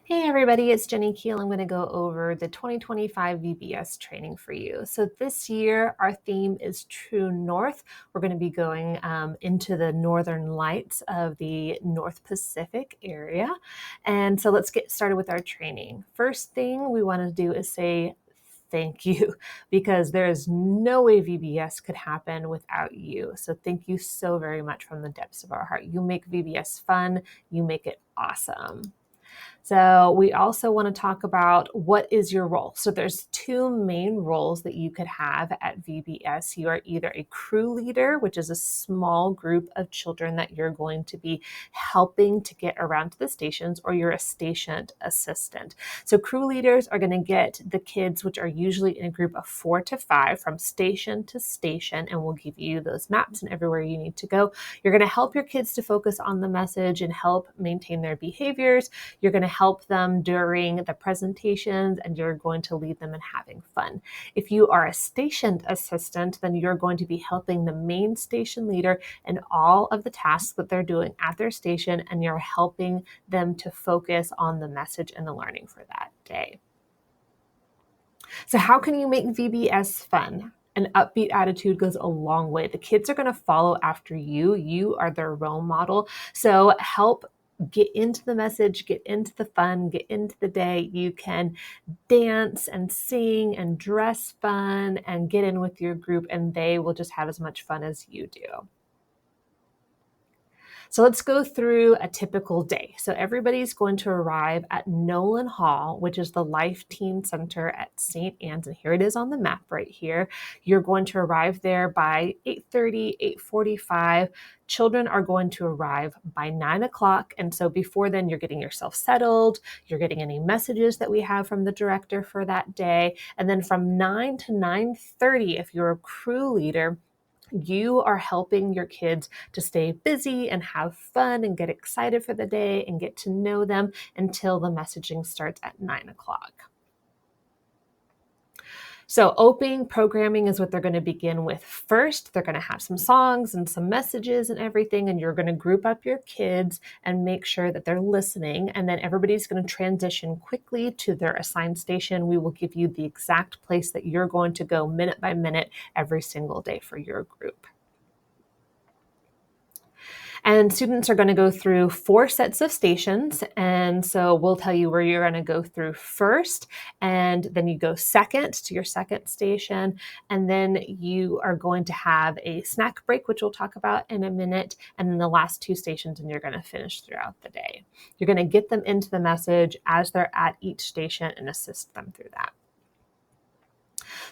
Hey everybody, it's Jenny Keel. I'm going to go over the 2025 VBS training for you. So this year, our theme is True North. We're going to be going into the northern lights of the North Pacific area. And so let's get started with our training. First thing we want to do is say thank you, because there is no way VBS could happen without you. So thank you so very much from the depths of our heart. You make VBS fun. You make it awesome. So we also want to talk about what is your role. So there's two main roles that you could have at VBS. You are either a crew leader, which is a small group of children that you're going to be helping to get around to the stations, or you're a station assistant. So crew leaders are going to get the kids, which are usually in a group of 4 to 5, from station to station, and we'll give you those maps and everywhere you need to go. You're going to help your kids to focus on the message and help maintain their behaviors. You're going to help them during the presentations, and you're going to lead them in having fun. If you are a station assistant, then you're going to be helping the main station leader in all of the tasks that they're doing at their station, and you're helping them to focus on the message and the learning for that day. So how can you make VBS fun? An upbeat attitude goes a long way. The kids are going to follow after you. You are their role model. So help get into the message, get into the fun, get into the day. You can dance and sing and dress fun and get in with your group, and they will just have as much fun as you do. So let's go through a typical day. So everybody's going to arrive at Nolan Hall, which is the Life Teen Center at St. Anne's. And here it is on the map right here. You're going to arrive there by 8:30, 8:45. Children are going to arrive by 9 o'clock. And so before then, you're getting yourself settled. You're getting any messages that we have from the director for that day. And then from 9 to 9:30, if you're a crew leader, you are helping your kids to stay busy and have fun and get excited for the day and get to know them until the messaging starts at 9 o'clock. So opening programming is what they're going to begin with first. They're going to have some songs and some messages and everything, and you're going to group up your kids and make sure that they're listening. And then everybody's going to transition quickly to their assigned station. We will give you the exact place that you're going to go minute by minute every single day for your group. And students are going to go through 4 sets of stations. And so we'll tell you where you're going to go through first, and then you go second to your second station. And then you are going to have a snack break, which we'll talk about in a minute. And then the last 2 stations, and you're going to finish throughout the day. You're going to get them into the message as they're at each station and assist them through that.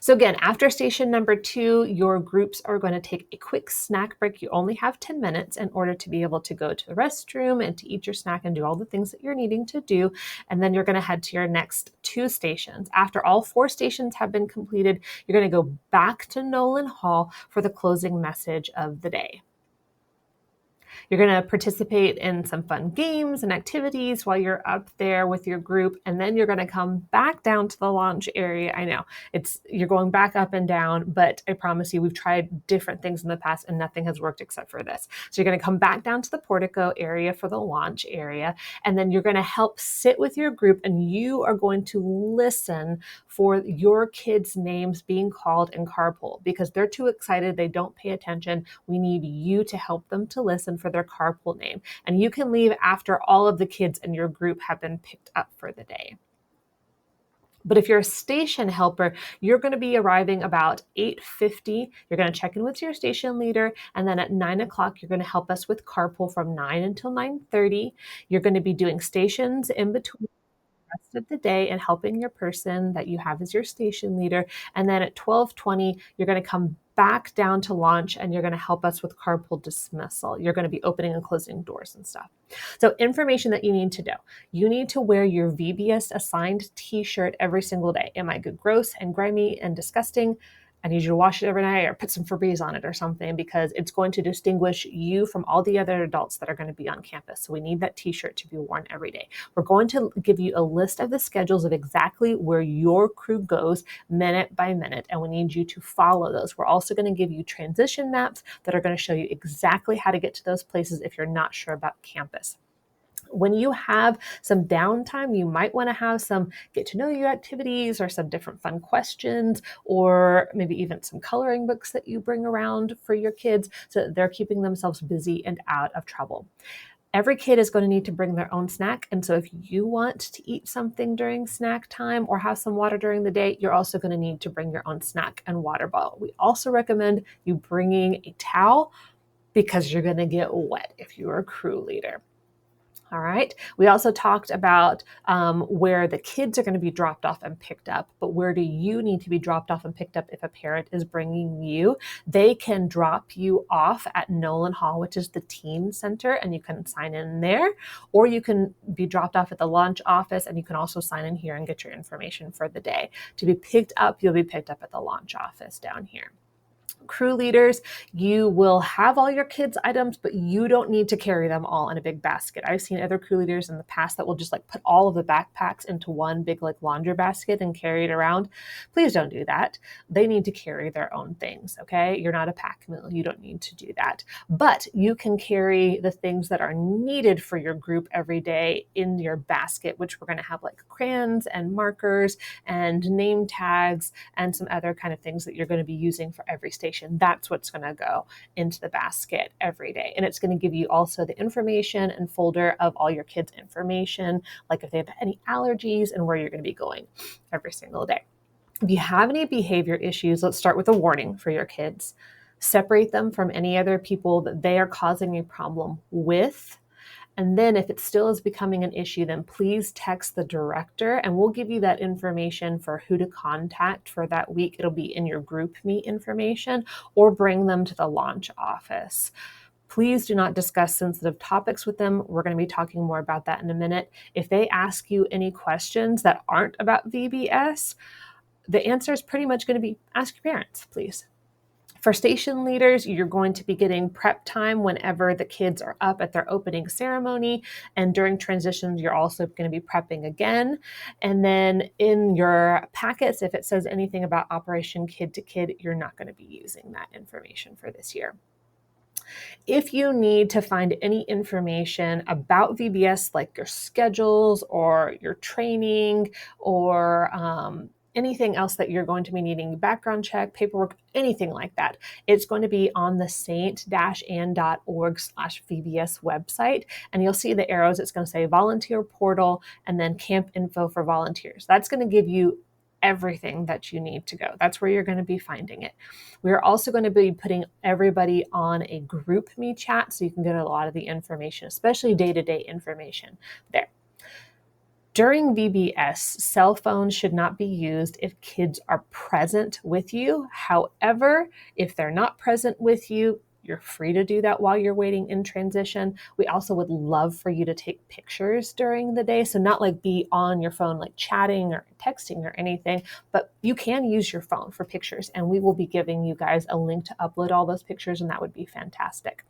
So again, after station number 2, your groups are going to take a quick snack break. You only have 10 minutes in order to be able to go to the restroom and to eat your snack and do all the things that you're needing to do. And then you're going to head to your next 2 stations. After all 4 stations have been completed, you're going to go back to Nolan Hall for the closing message of the day. You're going to participate in some fun games and activities while you're up there with your group, and then you're going to come back down to the launch area. I know you're going back up and down, but I promise you, we've tried different things in the past and nothing has worked except for this. So you're going to come back down to the portico area for the launch area, and then you're going to help sit with your group, and you are going to listen for your kids' names being called in carpool, because they're too excited. They don't pay attention. We need you to help them to listen for their carpool name. And you can leave after all of the kids in your group have been picked up for the day. But if you're a station helper, you're going to be arriving about 8:50. You're going to check in with your station leader. And then at 9 o'clock, you're going to help us with carpool from 9 until 9:30. You're going to be doing stations in between rest of the day and helping your person that you have as your station leader. And then at 12:20, you're going to come back down to launch, and you're going to help us with carpool dismissal. You're going to be opening and closing doors and stuff. So information that you need to know. You need to wear your VBS assigned t-shirt every single day. Am I good, gross and grimy and disgusting? I need you to wash it every night or put some Febreze on it or something, because it's going to distinguish you from all the other adults that are going to be on campus. So we need that t-shirt to be worn every day. We're going to give you a list of the schedules of exactly where your crew goes minute by minute, and we need you to follow those. We're also going to give you transition maps that are going to show you exactly how to get to those places if you're not sure about campus. When you have some downtime, you might want to have some get to know you activities or some different fun questions, or maybe even some coloring books that you bring around for your kids so that they're keeping themselves busy and out of trouble. Every kid is going to need to bring their own snack. And so if you want to eat something during snack time or have some water during the day, you're also going to need to bring your own snack and water bottle. We also recommend you bringing a towel because you're going to get wet if you're a crew leader. All right. We also talked about where the kids are going to be dropped off and picked up, but where do you need to be dropped off and picked up if a parent is bringing you? They can drop you off at Nolan Hall, which is the teen center, and you can sign in there, or you can be dropped off at the lunch office, and you can also sign in here and get your information for the day. To be picked up, you'll be picked up at the lunch office down here. Crew leaders, you will have all your kids' items, but you don't need to carry them all in a big basket. I've seen other crew leaders in the past that will just like put all of the backpacks into one big like laundry basket and carry it around. Please don't do that. They need to carry their own things, okay? You're not a pack mule. You don't need to do that. But you can carry the things that are needed for your group every day in your basket, which we're going to have like crayons and markers and name tags and some other kind of things that you're going to be using for every station. That's what's going to go into the basket every day. And it's going to give you also the information and folder of all your kids' information, like if they have any allergies and where you're going to be going every single day. If you have any behavior issues, let's start with a warning for your kids. Separate them from any other people that they are causing a problem with. And then if it still is becoming an issue, then please text the director and we'll give you that information for who to contact for that week. It'll be in your group meet information, or bring them to the launch office. Please do not discuss sensitive topics with them. We're going to be talking more about that in a minute. If they ask you any questions that aren't about VBS, the answer is pretty much going to be ask your parents, please. For station leaders, you're going to be getting prep time whenever the kids are up at their opening ceremony. And during transitions, you're also going to be prepping again. And then in your packets, if it says anything about Operation Kid to Kid, you're not going to be using that information for this year. If you need to find any information about VBS, like your schedules or your training or anything else that you're going to be needing, background check, paperwork, anything like that, it's going to be on the saint-ann.org/VBS website. And you'll see the arrows. It's going to say volunteer portal and then camp info for volunteers. That's going to give you everything that you need to go. That's where you're going to be finding it. We're also going to be putting everybody on a group me chat so you can get a lot of the information, especially day-to-day information there. During VBS, cell phones should not be used if kids are present with you. However, if they're not present with you, you're free to do that while you're waiting in transition. We also would love for you to take pictures during the day. So not like be on your phone, like chatting or texting or anything, but you can use your phone for pictures. And we will be giving you guys a link to upload all those pictures, and that would be fantastic.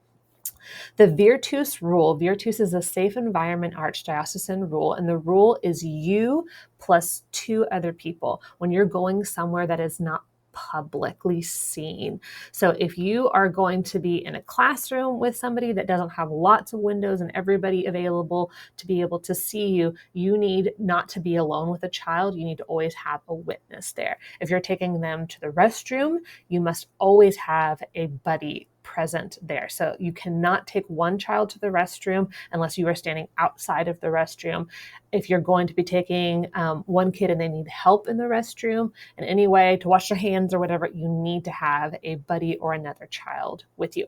The Virtus rule, Virtus is a safe environment archdiocesan rule, and the rule is you plus 2 other people when you're going somewhere that is not publicly seen. So if you are going to be in a classroom with somebody that doesn't have lots of windows and everybody available to be able to see you, you need not to be alone with a child. You need to always have a witness there. If you're taking them to the restroom, you must always have a buddy present there. So you cannot take one child to the restroom unless you are standing outside of the restroom. If you're going to be taking one kid and they need help in the restroom in any way to wash their hands or whatever, you need to have a buddy or another child with you.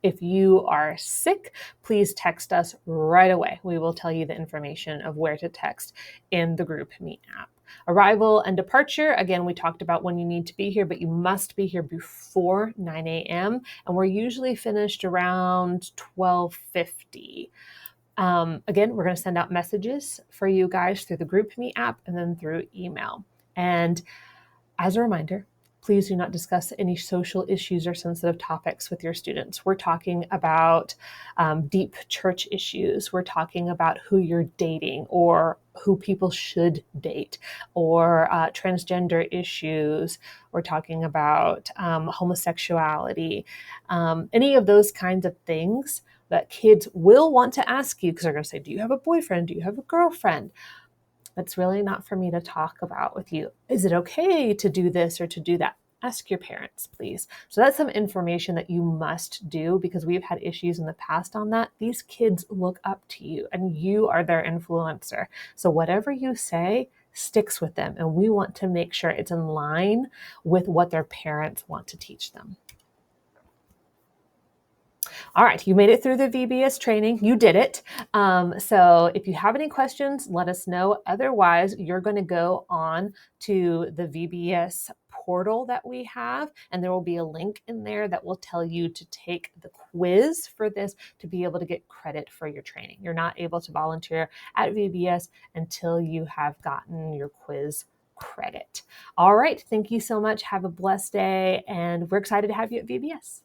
If you are sick, please text us right away. We will tell you the information of where to text in the Group Me app. Arrival and departure, again, we talked about when you need to be here, but you must be here before 9 a.m. And we're usually finished around 12:50. Again, we're going to send out messages for you guys through the Group Me app and then through email. And as a reminder, please do not discuss any social issues or sensitive topics with your students. We're talking about deep church issues. We're talking about who you're dating or who people should date, or transgender issues. We're talking about homosexuality, any of those kinds of things. that kids will want to ask you because they're going to say, do you have a boyfriend? Do you have a girlfriend? That's really not for me to talk about with you. Is it okay to do this or to do that? Ask your parents, please. So that's some information that you must do because we've had issues in the past on that. These kids look up to you and you are their influencer. So whatever you say sticks with them. And we want to make sure it's in line with what their parents want to teach them. All right, you made it through the VBS training. You did it. So if you have any questions, let us know. Otherwise, you're going to go on to the VBS portal that we have, and there will be a link in there that will tell you to take the quiz for this to be able to get credit for your training. You're not able to volunteer at VBS until you have gotten your quiz credit. All right, thank you so much. Have a blessed day, and we're excited to have you at VBS.